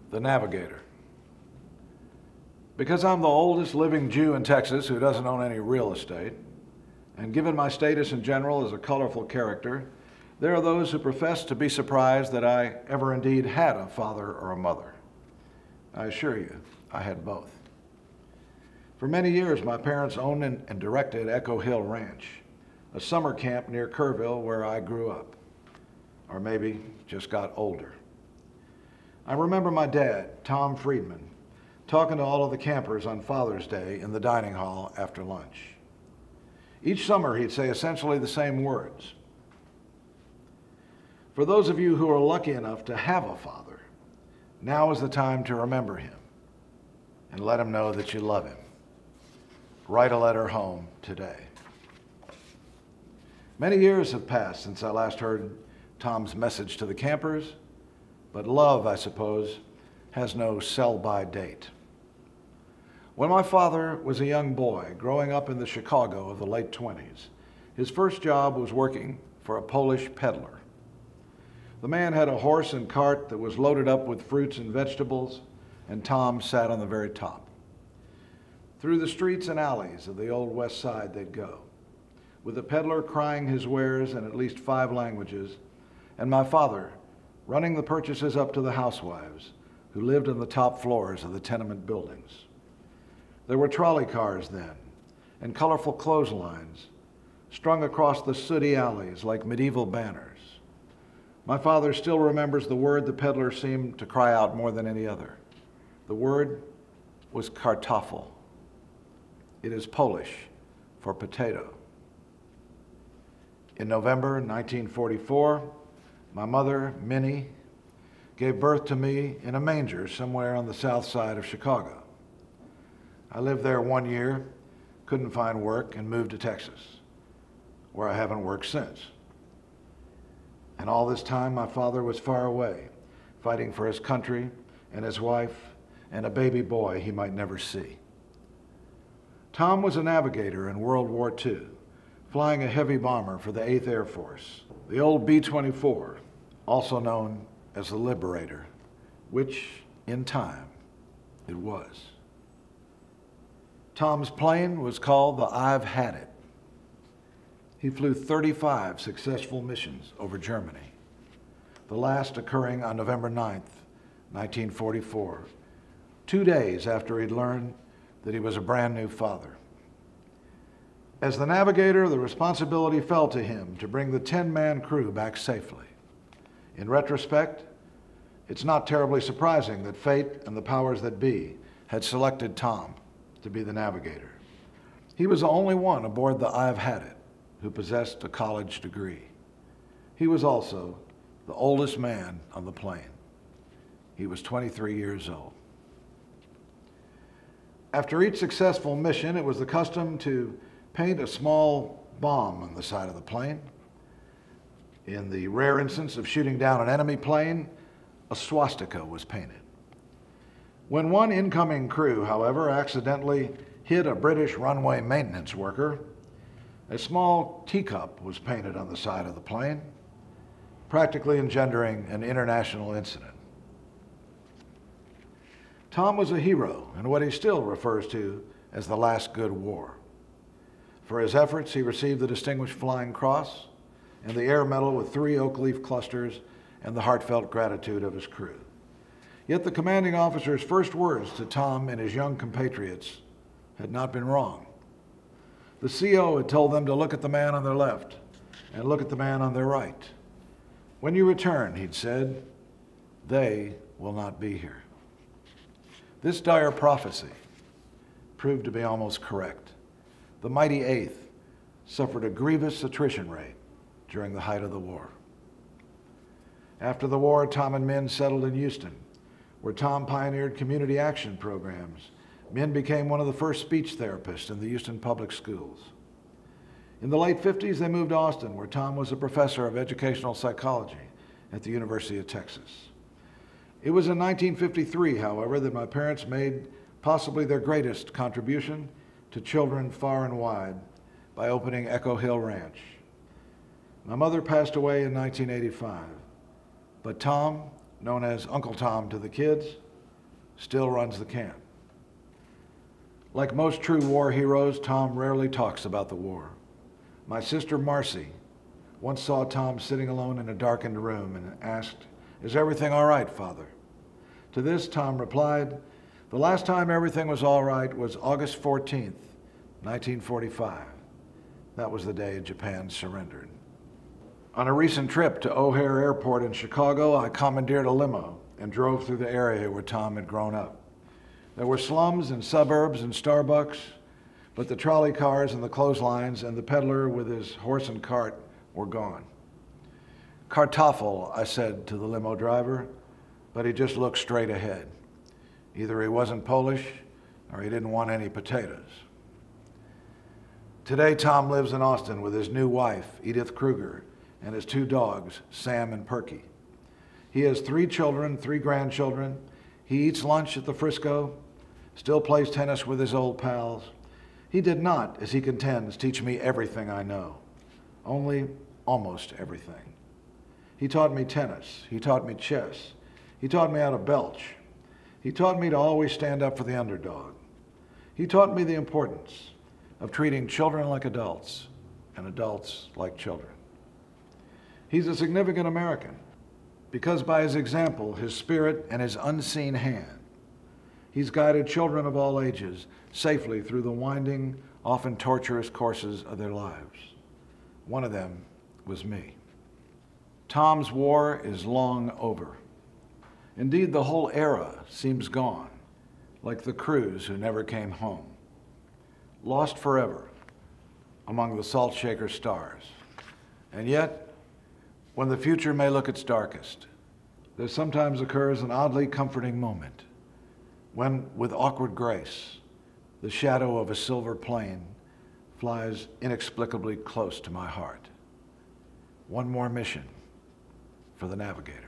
the Navigator. Because I'm the oldest living Jew in Texas who doesn't own any real estate, and given my status in general as a colorful character, there are those who profess to be surprised that I ever indeed had a father or a mother. I assure you, I had both. For many years, my parents owned and directed Echo Hill Ranch, a summer camp near Kerrville where I grew up, or maybe just got older. I remember my dad, Tom Friedman, talking to all of the campers on Father's Day in the dining hall after lunch. Each summer, he'd say essentially the same words. For those of you who are lucky enough to have a father, now is the time to remember him and let him know that you love him. Write a letter home today. Many years have passed since I last heard Tom's message to the campers, but love, I suppose, has no sell-by date. When my father was a young boy growing up in the Chicago of the late 20s, his first job was working for a Polish peddler. The man had a horse and cart that was loaded up with fruits and vegetables, and Tom sat on the very top. Through the streets and alleys of the old West Side they'd go, with the peddler crying his wares in at least 5 languages, and my father running the purchases up to the housewives who lived on the top floors of the tenement buildings. There were trolley cars then, and colorful clotheslines strung across the sooty alleys like medieval banners. My father still remembers the word the peddler seemed to cry out more than any other. The word was kartoffel. It is Polish for potato. In November 1944, my mother, Minnie, gave birth to me in a manger somewhere on the south side of Chicago. I lived there 1 year, couldn't find work, and moved to Texas, where I haven't worked since. And all this time, my father was far away, fighting for his country and his wife and a baby boy he might never see. Tom was a navigator in World War II, flying a heavy bomber for the 8th Air Force, the old B-24, also known as the Liberator, which, in time, it was. Tom's plane was called the I've Had It. He flew 35 successful missions over Germany, the last occurring on November 9th, 1944, 2 days after he'd learned that he was a brand new father. As the Navigator, the responsibility fell to him to bring the 10-man crew back safely. In retrospect, it's not terribly surprising that fate and the powers that be had selected Tom to be the Navigator. He was the only one aboard the I've Had It who possessed a college degree. He was also the oldest man on the plane. He was 23 years old. After each successful mission, it was the custom to paint a small bomb on the side of the plane. In the rare instance of shooting down an enemy plane, a swastika was painted. When one incoming crew, however, accidentally hit a British runway maintenance worker, a small teacup was painted on the side of the plane, practically engendering an international incident. Tom was a hero in what he still refers to as the last good war. For his efforts, he received the Distinguished Flying Cross and the Air Medal with 3 oak leaf clusters and the heartfelt gratitude of his crew. Yet the commanding officer's first words to Tom and his young compatriots had not been wrong. The CO had told them to look at the man on their left and look at the man on their right. When you return, he'd said, they will not be here. This dire prophecy proved to be almost correct. The mighty 8th suffered a grievous attrition rate during the height of the war. After the war, Tom and Min settled in Houston, where Tom pioneered community action programs. Min became one of the first speech therapists in the Houston public schools. In the late 50s, they moved to Austin, where Tom was a professor of educational psychology at the University of Texas. It was in 1953, however, that my parents made possibly their greatest contribution to children far and wide by opening Echo Hill Ranch. My mother passed away in 1985, but Tom, known as Uncle Tom to the kids, still runs the camp. Like most true war heroes, Tom rarely talks about the war. My sister Marcy once saw Tom sitting alone in a darkened room and asked, "Is everything all right, Father?" To this, Tom replied, "The last time everything was all right was August 14th, 1945. That was the day Japan surrendered." On a recent trip to O'Hare Airport in Chicago, I commandeered a limo and drove through the area where Tom had grown up. There were slums and suburbs and Starbucks, but the trolley cars and the clotheslines and the peddler with his horse and cart were gone. "Kartoffel," I said to the limo driver, but he just looked straight ahead. Either he wasn't Polish or he didn't want any potatoes. Today, Tom lives in Austin with his new wife, Edith Kruger, and his 2 dogs, Sam and Perky. He has 3 children, 3 grandchildren. He eats lunch at the Frisco, still plays tennis with his old pals. He did not, as he contends, teach me everything I know, only almost everything. He taught me tennis. He taught me chess. He taught me how to belch. He taught me to always stand up for the underdog. He taught me the importance of treating children like adults and adults like children. He's a significant American because by his example, his spirit, and his unseen hand, he's guided children of all ages safely through the winding, often torturous courses of their lives. One of them was me. Tom's war is long over. Indeed, the whole era seems gone, like the crews who never came home, lost forever among the salt shaker stars. And yet, when the future may look its darkest, there sometimes occurs an oddly comforting moment when, with awkward grace, the shadow of a silver plane flies inexplicably close to my heart. One more mission for the Navigator.